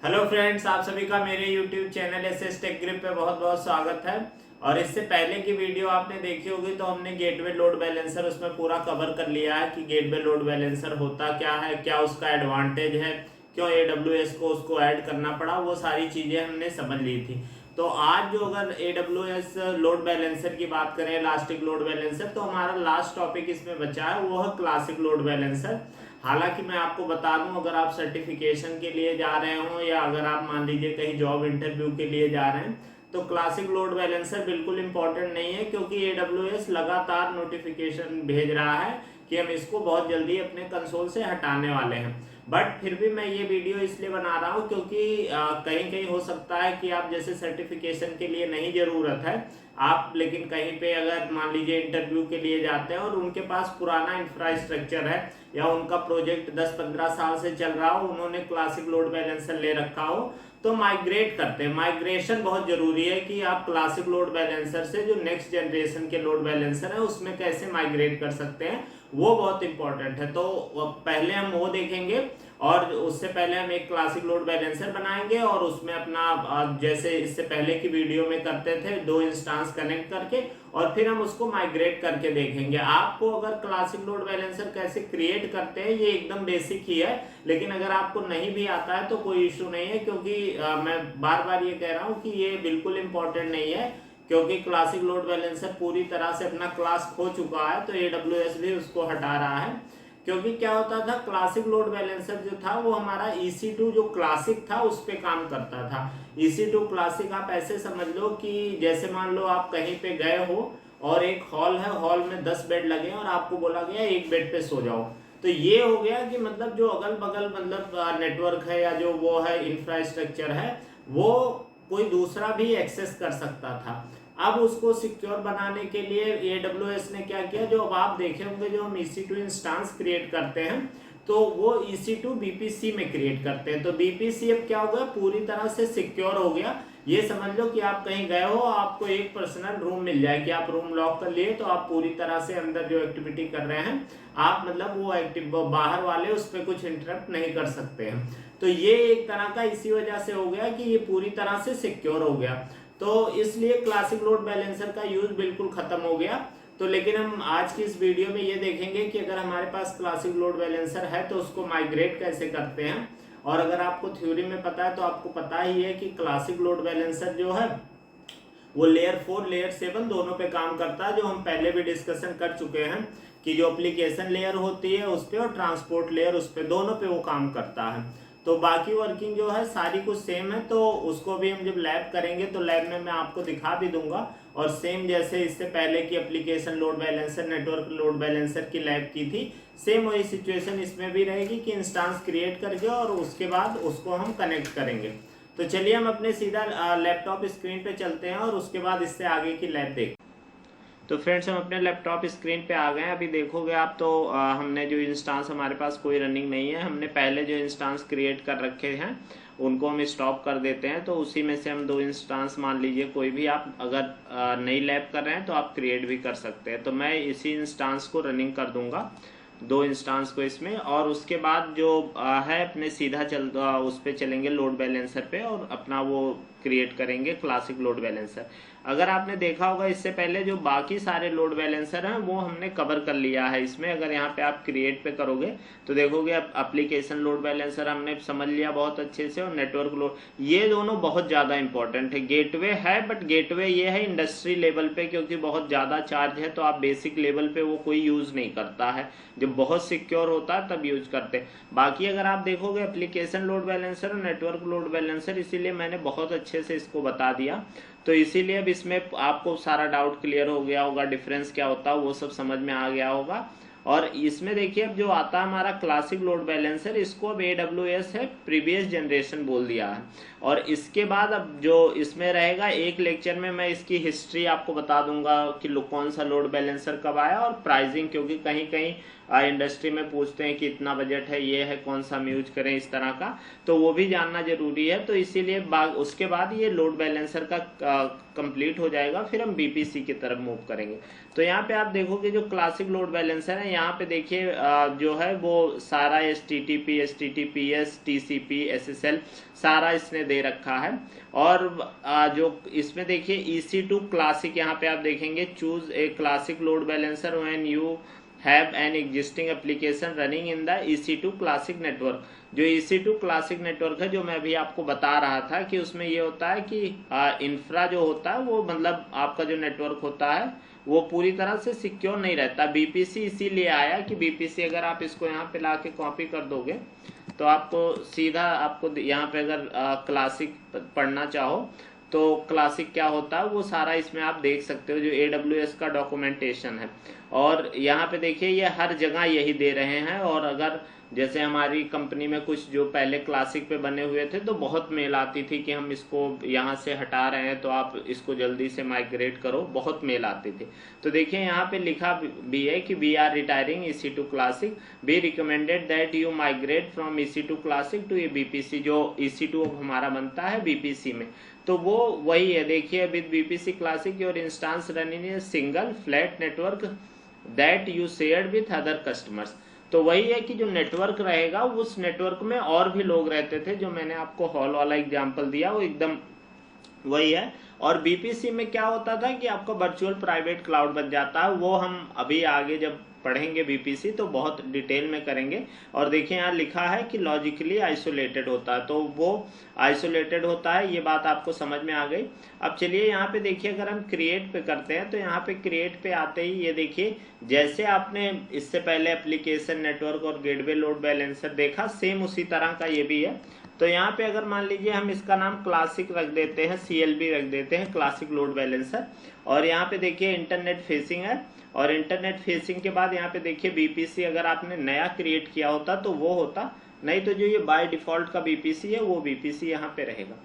Hello friends, आप सभी का मेरे YouTube channel SS tech grip पे बहुत बहुत स्वागत है। और इससे पहले की वीडियो आपने देखी होगी तो हमने गेटवे लोड बैलेंसर उसमें पूरा कवर कर लिया है कि गेटवे लोड बैलेंसर होता क्या है, क्या उसका एडवांटेज है, क्यों AWS को उसको ऐड करना पड़ा, वो सारी चीज़ें हमने समझ ली थी। तो आज जो अगर AWS लोड बैलेंसर की बात करें, इलास्टिक लोड बैलेंसर, तो हमारा लास्ट टॉपिक इसमें बचा है वो है क्लासिक लोड बैलेंसर। हालांकि मैं आपको बता दूं, अगर आप सर्टिफिकेशन के लिए जा रहे हो या अगर आप मान लीजिए कहीं जॉब इंटरव्यू के लिए जा रहे हैं तो क्लासिक लोड बैलेंसर बिल्कुल इंपॉर्टेंट नहीं है, क्योंकि AWS लगातार नोटिफिकेशन भेज रहा है कि हम इसको बहुत जल्दी अपने कंसोल से हटाने वाले हैं। बट फिर भी मैं ये वीडियो इसलिए बना रहा हूँ क्योंकि कहीं कहीं हो सकता है कि आप जैसे सर्टिफिकेशन के लिए नहीं जरूरत है आप, लेकिन कहीं पे अगर मान लीजिए इंटरव्यू के लिए जाते हैं और उनके पास पुराना इंफ्रास्ट्रक्चर है या उनका प्रोजेक्ट 10-15 साल से चल रहा हो, उन्होंने क्लासिक लोड बैलेंसर ले रखा हो तो माइग्रेट करते हैं। माइग्रेशन बहुत जरूरी है कि आप क्लासिक लोड बैलेंसर से जो नेक्स्ट जनरेशन के लोड बैलेंसर है उसमें कैसे माइग्रेट कर सकते हैं, वो बहुत इंपॉर्टेंट है। तो पहले हम वो देखेंगे और उससे पहले हम एक क्लासिक लोड बैलेंसर बनाएंगे और उसमें अपना जैसे इससे पहले की वीडियो में करते थे 2 इंस्टांस कनेक्ट करके और फिर हम उसको माइग्रेट करके देखेंगे। आपको अगर क्लासिक लोड बैलेंसर कैसे क्रिएट करते हैं ये एकदम बेसिक ही है, लेकिन अगर आपको नहीं भी आता है तो कोई इशू नहीं है, क्योंकि मैं बार बार ये कह रहा हूँ कि ये बिल्कुल इंपॉर्टेंट नहीं है, क्योंकि क्लासिक लोड बैलेंसर पूरी तरह से अपना क्लास खो चुका है तो AWS भी उसको हटा रहा है। क्योंकि क्या होता था, क्लासिक लोड बैलेंसर जो था वो हमारा EC2 जो क्लासिक था उस पे काम करता था। EC2 क्लासिक आप ऐसे समझ लो कि जैसे मान लो आप कहीं पे गए हो और एक हॉल है, हॉल में 10 बेड लगे और आपको बोला गया एक बेड पे सो जाओ, तो ये हो गया कि मतलब जो अगल बगल मतलब नेटवर्क है या जो वो है इंफ्रास्ट्रक्चर है वो कोई दूसरा भी एक्सेस कर सकता था। अब उसको सिक्योर बनाने के लिए AWS ने क्या किया, जो अब आप देखे होंगे जो हम EC2 इंस्टांस क्रिएट करते हैं तो वो EC2 BPC में क्रिएट करते हैं। तो BPC अब क्या हो गया, पूरी तरह से सिक्योर हो गया। ये समझ लो कि आप कहीं गए हो, आपको एक पर्सनल रूम मिल जाए कि आप रूम लॉक कर लिए तो आप पूरी तरह से अंदर जो एक्टिविटी कर रहे हैं आप मतलब वो एक्टिव बाहर वाले उस पर कुछ इंटरप्ट नहीं कर सकते हैं। तो ये एक तरह का इसी वजह से हो गया कि ये पूरी तरह से सिक्योर हो गया, तो इसलिए क्लासिक लोड बैलेंसर का यूज बिल्कुल खत्म हो गया। तो लेकिन हम आज की इस वीडियो में ये देखेंगे कि अगर हमारे पास क्लासिक लोड बैलेंसर है तो उसको माइग्रेट कैसे करते हैं। और अगर आपको थ्योरी में पता है तो आपको पता ही है कि क्लासिक लोड बैलेंसर जो है वो लेयर 4 लेयर 7 दोनों पे काम करता है, जो हम पहले भी डिस्कशन कर चुके हैं कि जो एप्लीकेशन लेयर होती है उस पर और ट्रांसपोर्ट लेयर उस पर, दोनों पे वो काम करता है। तो बाकी वर्किंग जो है सारी कुछ सेम है, तो उसको भी हम जब लैब करेंगे तो लैब में मैं आपको दिखा भी दूंगा। और सेम जैसे इससे पहले की application load balancer, network load balancer की लैब की थी, सेम वही सिचुएशन इसमें भी रहेगी कि इंस्टांस क्रिएट करके और उसके बाद उसको हम कनेक्ट करेंगे। तो चलिए हम अपने सीधा लैपटॉप स्क्रीन पे चलते हैं और उसके बाद इससे आगे की लैब देखें। तो फ्रेंड्स हम अपने लैपटॉप स्क्रीन पे आ गए हैं। अभी देखोगे आप तो हमने जो इंस्टांस, हमारे पास कोई रनिंग नहीं है, हमने पहले जो इंस्टांस क्रिएट कर रखे हैं उनको हम स्टॉप कर देते हैं। तो उसी में से हम 2 इंस्टांस, मान लीजिए कोई भी आप अगर नई लैब कर रहे हैं तो आप क्रिएट भी कर सकते हैं। तो मैं इसी इंस्टांस को रनिंग कर दूंगा, 2 इंस्टांस को इसमें, और उसके बाद जो है अपने सीधा उस पर चलेंगे लोड बैलेंसर पे और अपना वो क्रिएट करेंगे क्लासिक लोड बैलेंसर। अगर आपने देखा होगा इससे पहले जो बाकी सारे लोड बैलेंसर हैं वो हमने कवर कर लिया है इसमें। अगर यहाँ पे आप क्रिएट पे करोगे तो देखोगे एप्लीकेशन लोड बैलेंसर हमने समझ लिया बहुत अच्छे से, और नेटवर्क लोड, ये दोनों बहुत ज़्यादा इंपॉर्टेंट है। गेटवे है बट गेटवे ये है इंडस्ट्री लेवल पे, क्योंकि बहुत ज़्यादा चार्ज है तो आप बेसिक लेवल पे वो कोई यूज़ नहीं करता है, जब बहुत सिक्योर होता है तब यूज करते हैं। बाकी अगर आप देखोगे एप्लीकेशन लोड बैलेंसर और नेटवर्क लोड बैलेंसर, इसीलिए मैंने बहुत अच्छे से इसको बता दिया। तो इसीलिए अब इसमें आपको सारा डाउट क्लियर हो गया होगा, डिफरेंस क्या होता है वो सब समझ में आ गया होगा। और इसमें देखिए अब जो आता है हमारा क्लासिक लोड बैलेंसर, इसको अब AWS है प्रीवियस जनरेशन बोल दिया है। और इसके बाद अब जो इसमें रहेगा, एक लेक्चर में मैं इसकी हिस्ट्री आपको बता दूंगा कि कौन सा लोड बैलेंसर कब आया, और प्राइसिंग, क्योंकि कहीं कहीं इंडस्ट्री में पूछते हैं कि इतना बजट है, ये है, कौन सा हम यूज करें, इस तरह का, तो वो भी जानना जरूरी है। तो इसीलिए उसके बाद ये लोड बैलेंसर का कंप्लीट हो जाएगा, फिर हम BPC की तरफ मूव करेंगे। तो यहाँ पे आप देखोगे जो क्लासिक लोड बैलेंसर है, यहाँ पे देखिए जो है वो सारा HTTP HTTPS TCP SSL सारा इसने दे रखा है। और जो इसमें देखिए EC2 क्लासिक, यहाँ पे आप देखेंगे choose a classic load balancer when you have an existing application running in the EC2 classic network. जो EC2 क्लासिक नेटवर्क है, जो मैं अभी आपको बता रहा था कि उसमें ये होता है कि इंफ्रा जो होता है वो मतलब आपका जो नेटवर्क होता है वो पूरी तरह से सिक्योर नहीं रहता। BPC इसीलिए आया कि BPC अगर आप इसको यहाँ पे ला के कॉपी कर दोगे तो आपको सीधा आपको यहाँ पे अगर क्लासिक पढ़ना चाहो तो क्लासिक क्या होता है वो सारा इसमें आप देख सकते हो, जो AWS का डॉक्यूमेंटेशन है। और यहाँ पे देखिए ये हर जगह यही दे रहे हैं। और अगर जैसे हमारी कंपनी में कुछ जो पहले क्लासिक पे बने हुए थे तो बहुत मेल आती थी कि हम इसको यहाँ से हटा रहे हैं तो आप इसको जल्दी से माइग्रेट करो, बहुत मेल आती थी। तो देखिए यहाँ पे लिखा भी है कि we are retiring EC2 classic, be recommended that you migrate from EC2 classic to BPC। जो EC2 हमारा बनता है BPC में, तो वो वही है। देखिए with BPC classic your instance running a single flat network that you shared with other customers. तो वही है कि जो नेटवर्क रहेगा उस नेटवर्क में और भी लोग रहते थे, जो मैंने आपको हॉल वाला एग्जांपल दिया वो एकदम वही है। और BPC में क्या होता था कि आपका वर्चुअल प्राइवेट क्लाउड बन जाता है, वो हम अभी आगे जब पढ़ेंगे BPC तो बहुत डिटेल में करेंगे। और देखिए यहाँ लिखा है कि लॉजिकली आइसोलेटेड होता है, तो वो आइसोलेटेड होता है, ये बात आपको समझ में आ गई। अब चलिए यहाँ पे देखिए अगर हम क्रिएट पे करते हैं तो यहाँ पे क्रिएट पे आते ही ये देखिए जैसे आपने इससे पहले एप्लीकेशन नेटवर्क और गेटवे लोड बैलेंसर देखा, सेम उसी तरह का ये भी है। तो यहाँ पे अगर मान लीजिए हम इसका नाम क्लासिक रख देते हैं, CLB रख देते हैं, क्लासिक लोड बैलेंसर। और यहाँ पे देखिए इंटरनेट फेसिंग है, और इंटरनेट फेसिंग के बाद यहाँ पे देखिए BPC अगर आपने नया क्रिएट किया होता तो वो होता, नहीं तो जो ये बाय डिफॉल्ट का BPC है वो BPC यहाँ पे रहेगा।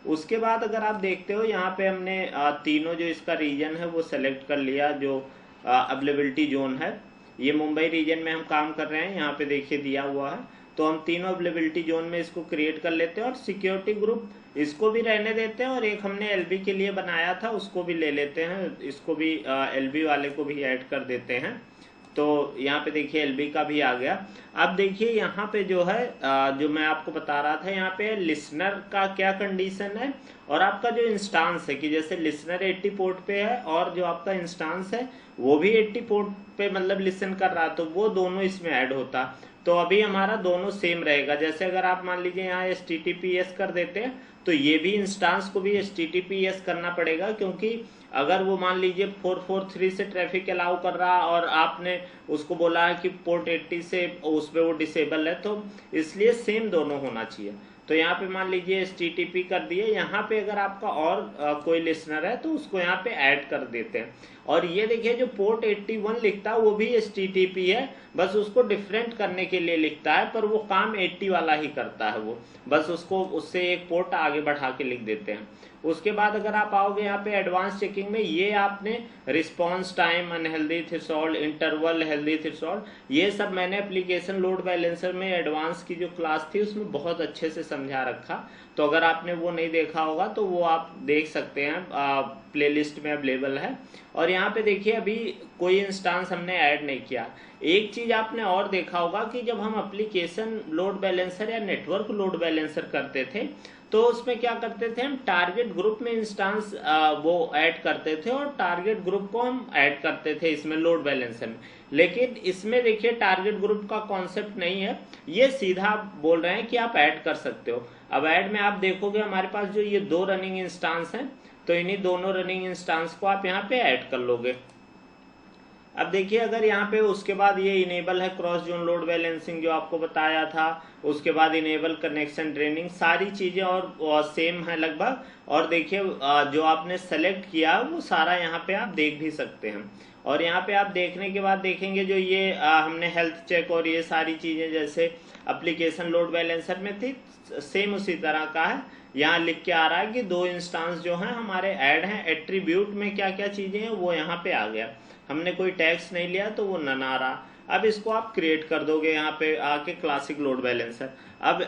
उसके बाद अगर आप देखते हो यहाँ पे हमने तीनों जो इसका रीजन है वो सेलेक्ट कर लिया। जो अवेलेबिलिटी जोन है, ये मुंबई रीजन में हम काम कर रहे हैं, यहाँ पे देखिए दिया हुआ है। तो हम तीनों अवेलेबिलिटी जोन में इसको क्रिएट कर लेते हैं और सिक्योरिटी ग्रुप इसको भी रहने देते हैं, और एक हमने LB के लिए बनाया था उसको भी ले लेते हैं, इसको भी LB वाले को भी ऐड कर देते हैं। तो यहाँ पे देखिए LB का भी आ गया। अब देखिए यहाँ पे जो है जो मैं आपको बता रहा था, यहाँ पे लिसनर का क्या कंडीशन है और आपका जो इंस्टांस है कि जैसे लिसनर 80 पोर्ट पे है और जो आपका इंस्टांस है वो भी 80 पोर्ट पे मतलब लिसन कर रहा है, तो वो दोनों इसमें ऐड होता। तो अभी हमारा दोनों सेम रहेगा। जैसे अगर आप मान लीजिए यहाँ HTTPS कर देते हैं तो ये भी इंस्टांस को भी HTTPS करना पड़ेगा, क्योंकि अगर वो मान लीजिए 443 से ट्रैफिक अलाउ कर रहा और आपने उसको बोला है कि पोर्ट 80 से उस पर वो डिसेबल है, तो इसलिए सेम दोनों होना चाहिए। तो यहाँ पे मान लीजिए HTTP कर दिए, यहाँ पे अगर आपका और कोई लिसनर है तो उसको यहाँ पे ऐड कर देते हैं। और ये देखिए जो पोर्ट 81 लिखता है वो भी HTTP है, बस उसको डिफरेंट करने के लिए लिखता है, पर वो काम 80 वाला ही करता है, वो बस उसको उससे एक पोर्ट आगे बढ़ा के लिख देते हैं। उसके बाद अगर आप आओगे यहाँ पे एडवांस चेकिंग में, ये आपने response time, unhealthy threshold, interval, healthy threshold, ये सब मैंने एप्लीकेशन लोड बैलेंसर में एडवांस की जो क्लास थी उसमें बहुत अच्छे से समझा रखा। तो अगर आपने वो नहीं देखा होगा तो वो आप देख सकते हैं, प्लेलिस्ट में अवेलेबल है। और यहाँ पे देखिए अभी कोई इंस्टांस हमने ऐड नहीं किया। एक चीज आपने और देखा होगा कि जब हम एप्लीकेशन लोड बैलेंसर या नेटवर्क लोड बैलेंसर करते थे तो उसमें क्या करते थे, हम टारगेट ग्रुप में इंस्टांस वो ऐड करते थे और टारगेट ग्रुप को हम ऐड करते थे इसमें लोड बैलेंसर में। लेकिन इसमें देखिए टारगेट ग्रुप का कॉन्सेप्ट नहीं है, ये सीधा बोल रहे हैं कि आप ऐड कर सकते हो। अब ऐड में आप देखोगे हमारे पास जो ये 2 रनिंग इंस्टांस हैं, तो इन्हीं दोनों रनिंग इंस्टांस को आप यहाँ पे ऐड कर लोगे। अब देखिए अगर यहाँ पे उसके बाद ये इनेबल है क्रॉस जोन लोड बैलेंसिंग जो आपको बताया था, उसके बाद इनेबल कनेक्शन ड्रेनिंग, सारी चीजें और सेम है लगभग। और देखिए जो आपने सेलेक्ट किया वो सारा यहाँ पे आप देख भी सकते हैं। और यहाँ पे आप देखने के बाद देखेंगे जो ये हमने हेल्थ चेक और ये सारी चीजें जैसे एप्लीकेशन लोड बैलेंसर में थी सेम उसी तरह का है। यहाँ लिख के आ रहा है कि 2 इंस्टांस जो हैं हमारे ऐड हैं। एट्रीब्यूट में क्या क्या चीजें हैं वो यहाँ पे आ गया, हमने कोई टैक्स नहीं लिया तो वो नन आ रहा। अब इसको आप क्रिएट कर दोगे यहाँ पे आके क्लासिक लोड बैलेंसर। अब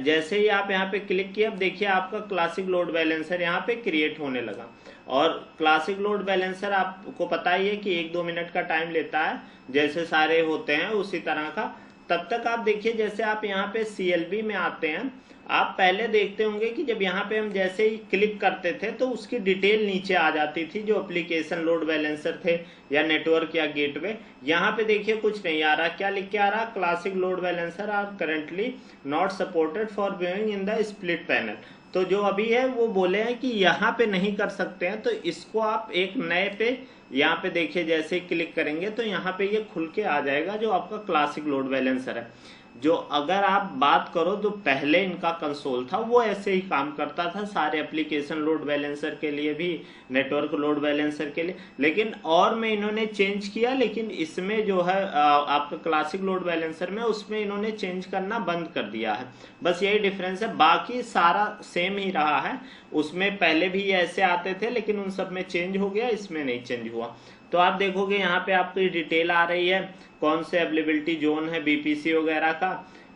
जैसे ही आप यहाँ पे क्लिक किया, अब देखिए आपका क्लासिक लोड बैलेंसर यहाँ पे क्रिएट होने लगा। और क्लासिक लोड बैलेंसर आपको पता ही है कि 1-2 मिनट का टाइम लेता है, जैसे सारे होते हैं उसी तरह का। तब तक आप देखिए, जैसे आप यहाँ पे CLB में आते हैं, आप पहले देखते होंगे कि जब यहाँ पे हम जैसे ही क्लिक करते थे तो उसकी डिटेल नीचे आ जाती थी, जो एप्लीकेशन लोड बैलेंसर थे या नेटवर्क या गेटवे। यहाँ पे देखिए कुछ नहीं आ रहा, क्या लिख के आ रहा, classic load balancer are currently not supported for viewing in the split panel. तो जो अभी है वो बोले हैं कि यहाँ पे नहीं कर सकते हैं, तो इसको आप एक नए पे यहाँ पे देखिए, जैसे ही क्लिक करेंगे तो यहाँ पे ये खुल के आ जाएगा जो आपका क्लासिक लोड बैलेंसर है। जो अगर आप बात करो तो पहले इनका कंसोल था वो ऐसे ही काम करता था सारे एप्लीकेशन लोड बैलेंसर के लिए भी, नेटवर्क लोड बैलेंसर के लिए, लेकिन और में इन्होंने चेंज किया। लेकिन इसमें जो है आपका क्लासिक लोड बैलेंसर में, उसमें इन्होंने चेंज करना बंद कर दिया है, बस यही डिफरेंस है, बाकी सारा सेम ही रहा है। उसमें पहले भी ऐसे आते थे लेकिन उन सब में चेंज हो गया, इसमें नहीं चेंज हुआ। तो आप देखोगे यहाँ पे आपकी डिटेल आ रही है, कौन से अवेलेबिलिटी जोन है BPC वगैरह का,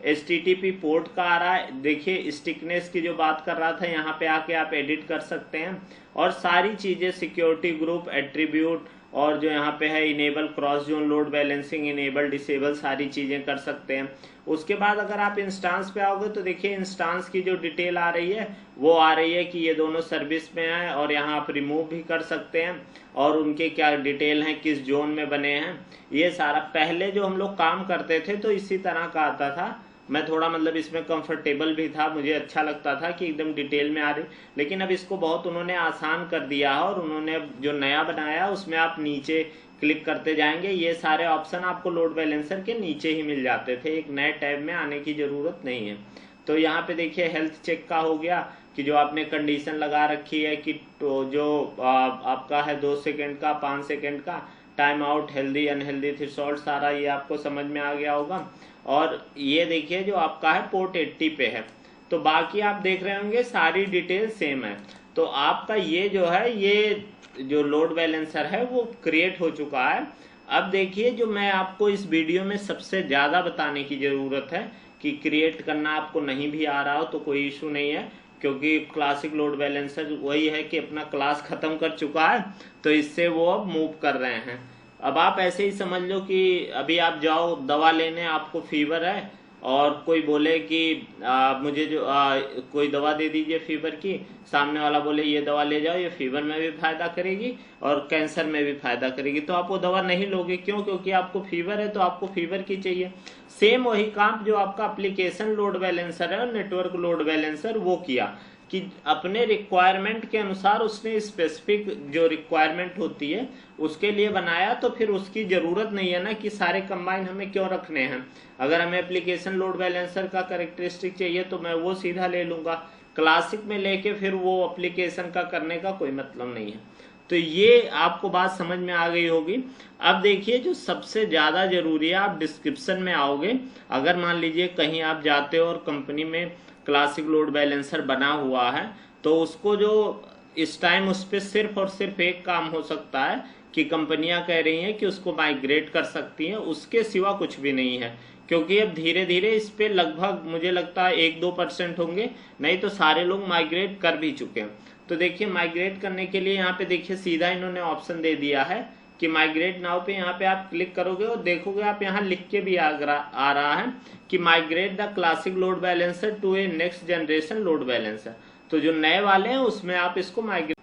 HTTP पोर्ट का आ रहा है। देखिए स्टिकनेस की जो बात कर रहा था, यहाँ पे आके आप एडिट कर सकते हैं, और सारी चीजें सिक्योरिटी ग्रुप, एट्रीब्यूट, और जो यहाँ पे है enable cross zone load balancing, enable disable, सारी चीजें कर सकते हैं। उसके बाद अगर आप इंस्टांस पे आओगे तो देखिए इंस्टांस की जो डिटेल आ रही है वो आ रही है कि ये दोनों सर्विस में है, और यहाँ आप रिमूव भी कर सकते हैं, और उनके क्या डिटेल हैं, किस जोन में बने हैं, ये सारा। पहले जो हम लोग काम करते थे तो इसी तरह का आता था, मैं थोड़ा मतलब इसमें कंफर्टेबल भी था, मुझे अच्छा लगता था कि एकदम डिटेल में आ रही। लेकिन अब इसको बहुत उन्होंने आसान कर दिया है, और उन्होंने जो नया बनाया उसमें आप नीचे क्लिक करते जाएंगे, ये सारे ऑप्शन आपको लोड बैलेंसर के नीचे ही मिल जाते थे, एक नए टैब में आने की जरूरत नहीं है। तो यहाँ पे देखिए हेल्थ चेक का हो गया कि जो आपने कंडीशन लगा रखी है कि तो जो आपका है 2 सेकंड का, 5 सेकंड का time out, healthy unhealthy threshold, सारा ये आपको समझ में आ गया होगा। और ये देखिए जो आपका है पोर्ट 80 पे है। तो बाकी आप देख रहे होंगे सारी डिटेल सेम है। तो आपका ये जो है, ये जो लोड बैलेंसर है वो क्रिएट हो चुका है। अब देखिए जो मैं आपको इस वीडियो में सबसे ज्यादा बताने की जरूरत है कि क्रिएट करना आपको नहीं भी आ रहा हो तो कोई इशू नहीं है, क्योंकि क्लासिक लोड बैलेंसर वही है कि अपना क्लास खत्म कर चुका है, तो इससे वो अब मूव कर रहे हैं। अब आप ऐसे ही समझ लो कि अभी आप जाओ दवा लेने, आपको फीवर है, और कोई बोले कि मुझे जो कोई दवा दे दीजिए फीवर की, सामने वाला बोले ये दवा ले जाओ, ये फीवर में भी फायदा करेगी और कैंसर में भी फायदा करेगी, तो आप वो दवा नहीं लोगे। क्यों? क्योंकि आपको फीवर है तो आपको फीवर की चाहिए। सेम वही काम जो आपका एप्लीकेशन लोड बैलेंसर है और नेटवर्क लोड बैलेंसर वो किया कि अपने रिक्वायरमेंट के अनुसार उसने स्पेसिफिक जो रिक्वायरमेंट होती है उसके लिए बनाया, तो फिर उसकी जरूरत नहीं है ना कि सारे कंबाइन हमें क्यों रखने हैं। अगर हमें एप्लीकेशन लोड बैलेंसर का कैरेक्टरिस्टिक चाहिए तो मैं वो सीधा ले लूंगा, क्लासिक में लेके फिर वो एप्लीकेशन का करने का कोई मतलब नहीं है। तो ये आपको बात समझ में आ गई होगी। अब देखिए जो सबसे ज्यादा जरूरी है, आप डिस्क्रिप्शन में आओगे, अगर मान लीजिए कहीं आप जाते हो और कंपनी में क्लासिक लोड बैलेंसर बना हुआ है, तो उसको जो इस टाइम उस पर सिर्फ और सिर्फ एक काम हो सकता है कि कंपनियां कह रही हैं कि उसको माइग्रेट कर सकती हैं, उसके सिवा कुछ भी नहीं है। क्योंकि अब धीरे धीरे इस पे लगभग मुझे लगता है 1-2% होंगे, नहीं तो सारे लोग माइग्रेट कर भी चुके हैं। तो देखिए माइग्रेट करने के लिए यहाँ पे देखिए सीधा इन्होंने ऑप्शन दे दिया है कि माइग्रेट नाउ पे यहाँ पे आप क्लिक करोगे और देखोगे आप यहाँ लिख के भी आ रहा है कि migrate the classic load balancer to a next generation load balancer. तो जो नए वाले हैं उसमें आप इसको माइग्रेट,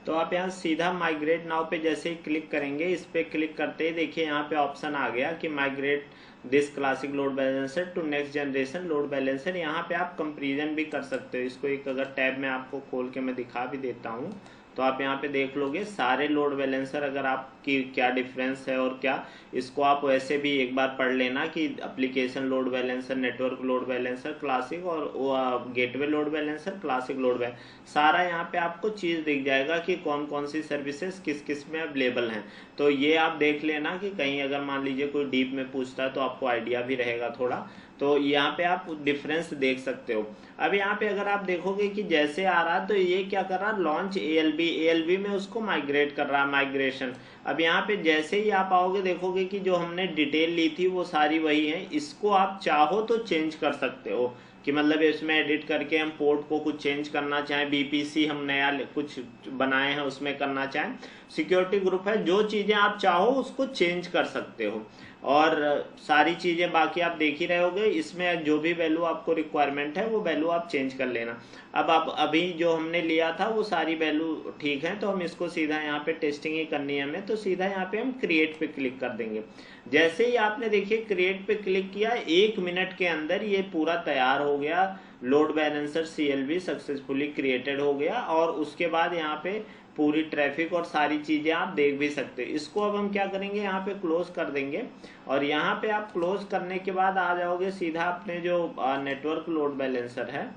तो आप यहाँ सीधा माइग्रेट नाउ पे जैसे ही क्लिक करेंगे, इस पे क्लिक करते ही देखिए यहाँ पे ऑप्शन आ गया कि migrate this classic load balancer to next generation load balancer. यहाँ पे आप कंपेरिजन भी कर सकते हो। इसको एक अगर टैब में आपको खोल के मैं दिखा भी देता हूँ तो आप यहाँ पे देख लोगे सारे लोड बैलेंसर, अगर आपकी क्या डिफरेंस है और क्या, इसको आप वैसे भी एक बार पढ़ लेना कि application load balancer, network load balancer classic, और gateway load balancer classic load balancer, सारा यहाँ पे आपको चीज दिख जाएगा कि कौन कौन सी सर्विसेज किस किस में अवेलेबल हैं। तो ये आप देख लेना कि कहीं अगर मान लीजिए कोई डीप में पूछता है तो आपको आइडिया भी रहेगा थोड़ा। तो यहाँ पे आप डिफरेंस देख सकते हो। अब यहाँ पे अगर आप देखोगे कि जैसे आ रहा है तो ये क्या कर रहा है, लॉन्च ALB में उसको माइग्रेट कर रहा है, माइग्रेशन। अब यहाँ पे जैसे ही आप आओगे देखोगे कि जो हमने डिटेल ली थी वो सारी वही है। इसको आप चाहो तो चेंज कर सकते हो कि मतलब इसमें एडिट करके हम पोर्ट को कुछ चेंज करना चाहें, बीपीसी हम नया कुछ बनाए हैं उसमें करना चाहें। सिक्योरिटी ग्रुप है, जो चीज़ें आप चाहो उसको चेंज कर सकते हो और सारी चीज़ें बाकी आप देख ही रहे होगे। इसमें जो भी वैल्यू आपको रिक्वायरमेंट है वो वैल्यू आप चेंज कर लेना। अब आप अभी जो हमने लिया था वो सारी वैल्यू ठीक है, तो हम इसको सीधा यहाँ पे टेस्टिंग ही करनी है हमें, तो सीधा यहाँ पे हम क्रिएट पे क्लिक कर देंगे। जैसे ही आपने देखिए क्रिएट पे क्लिक किया, 1 मिनट के अंदर ये पूरा तैयार हो गया, load balancer CLB successfully created हो गया। और उसके बाद यहाँ पे पूरी ट्रैफिक और सारी चीज़ें आप देख भी सकते हैं। इसको अब हम क्या करेंगे, यहाँ पे क्लोज कर देंगे और यहाँ पे आप क्लोज करने के बाद आ जाओगे सीधा अपने जो नेटवर्क लोड बैलेंसर है।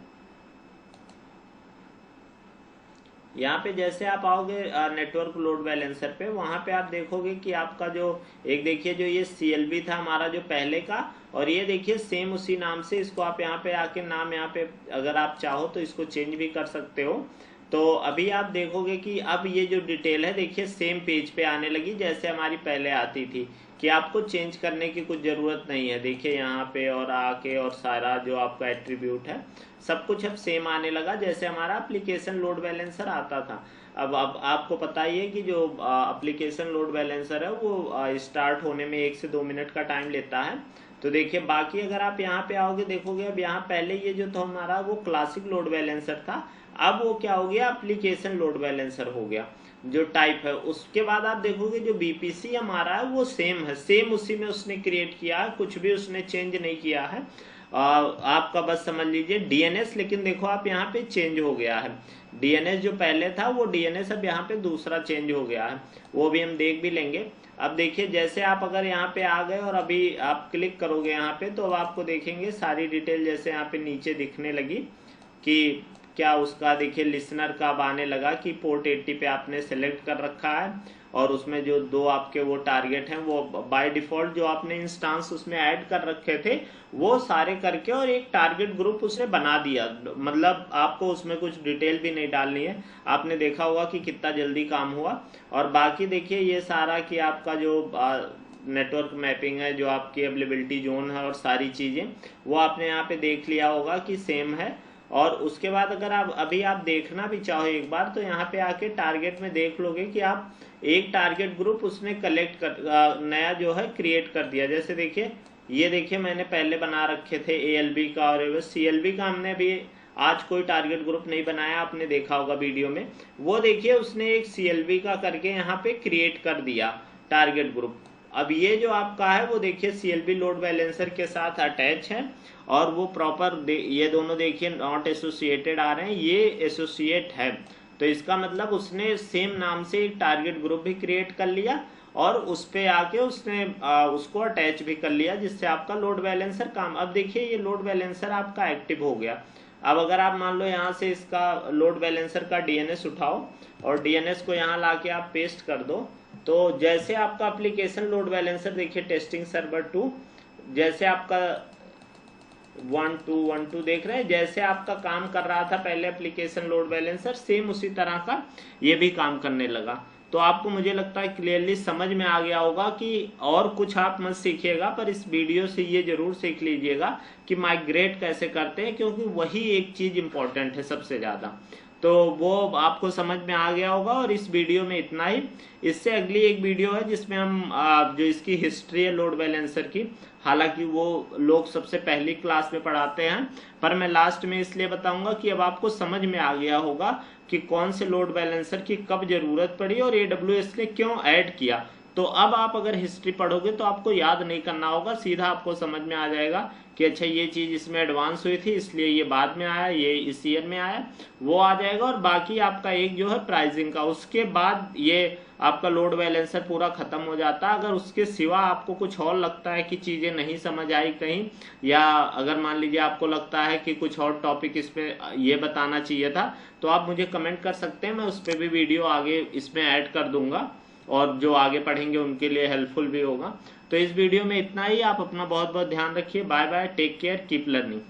यहाँ पे जैसे आप आओगे नेटवर्क लोड बैलेंसर पे, वहाँ पे आप देखोगे कि आपका जो एक देखिए जो ये CLB था हमारा जो पहले का, और ये देखिए सेम उसी नाम से, इसको आप यहाँ पे आके नाम यहाँ पे अगर आप चाहो तो इसको चेंज भी कर सकते हो। तो अभी आप देखोगे कि अब ये जो डिटेल है देखिए सेम पेज पे आने लगी जैसे हमारी पहले आती थी, कि आपको चेंज करने की कुछ ज़रूरत नहीं है। देखिए यहाँ पे और आके और सारा जो आपका एट्रीब्यूट है सब कुछ अब सेम आने लगा जैसे हमारा एप्लीकेशन लोड बैलेंसर आता था। अब आपको पता ही है कि जो एप्लीकेशन लोड बैलेंसर है वो स्टार्ट होने में 1 से 2 मिनट का टाइम लेता है। तो देखिए बाकी अगर आप यहाँ पे आओगे देखोगे, अब यहाँ पहले ये जो था हमारा वो क्लासिक लोड बैलेंसर था, अब वो क्या हो गया, एप्लीकेशन लोड बैलेंसर हो गया जो टाइप है। उसके बाद आप देखोगे जो बीपीसी हमारा है वो सेम है, सेम उसी में उसने क्रिएट किया है, कुछ भी उसने चेंज नहीं किया है। आपका बस समझ लीजिए डीएनएस, लेकिन देखो आप यहाँ पे चेंज हो गया है। डीएनएस जो पहले था वो डीएनएस अब यहाँ पे दूसरा चेंज हो गया है, वो भी हम देख भी लेंगे। अब देखिए जैसे आप अगर यहाँ पे आ गए और अभी आप क्लिक करोगे यहाँ पे, तो अब आपको देखेंगे सारी डिटेल जैसे यहाँ पे नीचे दिखने लगी कि क्या उसका देखिए लिसनर का अब आने लगा कि पोर्ट 80 पे आपने सेलेक्ट कर रखा है, और उसमें जो 2 आपके वो टारगेट हैं वो बाय डिफॉल्ट जो आपने इंस्टांस उसमें ऐड कर रखे थे वो सारे करके और एक टारगेट ग्रुप उसने बना दिया। मतलब आपको उसमें कुछ डिटेल भी नहीं डालनी है, आपने देखा होगा कि कितना जल्दी काम हुआ। और बाकी देखिए ये सारा कि आपका जो नेटवर्क मैपिंग है, जो आपकी अवेलेबिलिटी जोन है और सारी चीज़ें वो आपने यहाँ पे देख लिया होगा कि सेम है। और उसके बाद अगर आप अभी आप देखना भी चाहो एक बार, तो यहाँ पे आके टारगेट में देख लोगे कि आप एक टारगेट ग्रुप उसने कलेक्ट कर नया जो है क्रिएट कर दिया। जैसे देखिए ये देखिए मैंने पहले बना रखे थे ALB का और CLB का, हमने अभी आज कोई टारगेट ग्रुप नहीं बनाया, आपने देखा होगा वीडियो में। वो देखिए उसने एक CLB का करके यहाँ पे क्रिएट कर दिया टारगेट ग्रुप। अब ये जो आपका है वो देखिए CLB लोड बैलेंसर के साथ अटैच है और वो प्रॉपर ये दोनों देखिए नॉट एसोसिएटेड आ रहे हैं, ये एसोसिएट है। तो इसका मतलब उसने सेम नाम से एक टारगेट ग्रुप भी क्रिएट कर लिया और उस पे आके उसने उसको अटैच भी कर लिया, जिससे आपका लोड बैलेंसर काम। अब देखिए ये लोड बैलेंसर आपका एक्टिव हो गया। अब अगर आप मान लो यहाँ से इसका लोड बैलेंसर का DNS उठाओ और DNS को यहाँ ला के आप पेस्ट कर दो, तो जैसे आपका एप्लीकेशन लोड बैलेंसर देखिए टेस्टिंग सर्वर 2 जैसे आपका 1212 देख रहे हैं, जैसे आपका काम कर रहा था पहले एप्लीकेशन लोड बैलेंसर, सेम उसी तरह का ये भी काम करने लगा। तो आपको मुझे लगता है क्लियरली समझ में आ गया होगा कि और कुछ आप मत सीखिएगा, पर इस वीडियो से ये जरूर सीख लीजिएगा कि माइग्रेट कैसे करते हैं, क्योंकि वही एक चीज इंपॉर्टेंट है सबसे ज्यादा। तो वो आपको समझ में आ गया होगा। और इस वीडियो में इतना ही। इससे अगली एक वीडियो है जिसमें हम जो इसकी हिस्ट्री है लोड बैलेंसर की, हालांकि वो लोग सबसे पहली क्लास में पढ़ाते हैं, पर मैं लास्ट में इसलिए बताऊंगा कि अब आपको समझ में आ गया होगा कि कौन से लोड बैलेंसर की कब जरूरत पड़ी और AWS ने क्यों ऐड किया। तो अब आप अगर हिस्ट्री पढ़ोगे तो आपको याद नहीं करना होगा, सीधा आपको समझ में आ जाएगा कि अच्छा ये चीज़ इसमें एडवांस हुई थी इसलिए ये बाद में आया, ये इस ईयर में आया, वो आ जाएगा। और बाकी आपका एक जो है प्राइसिंग का, उसके बाद ये आपका लोड बैलेंसर पूरा खत्म हो जाता है। अगर उसके सिवा आपको कुछ और लगता है कि चीज़ें नहीं समझ आई कहीं, या अगर मान लीजिए आपको लगता है कि कुछ और टॉपिक इसमें ये बताना चाहिए था, तो आप मुझे कमेंट कर सकते हैं, मैं उस पर भी वीडियो आगे इसमें ऐड कर दूंगा और जो आगे पढ़ेंगे उनके लिए हेल्पफुल भी होगा। तो इस वीडियो में इतना ही। आप अपना बहुत बहुत ध्यान रखिए। Bye bye, take care, keep learning.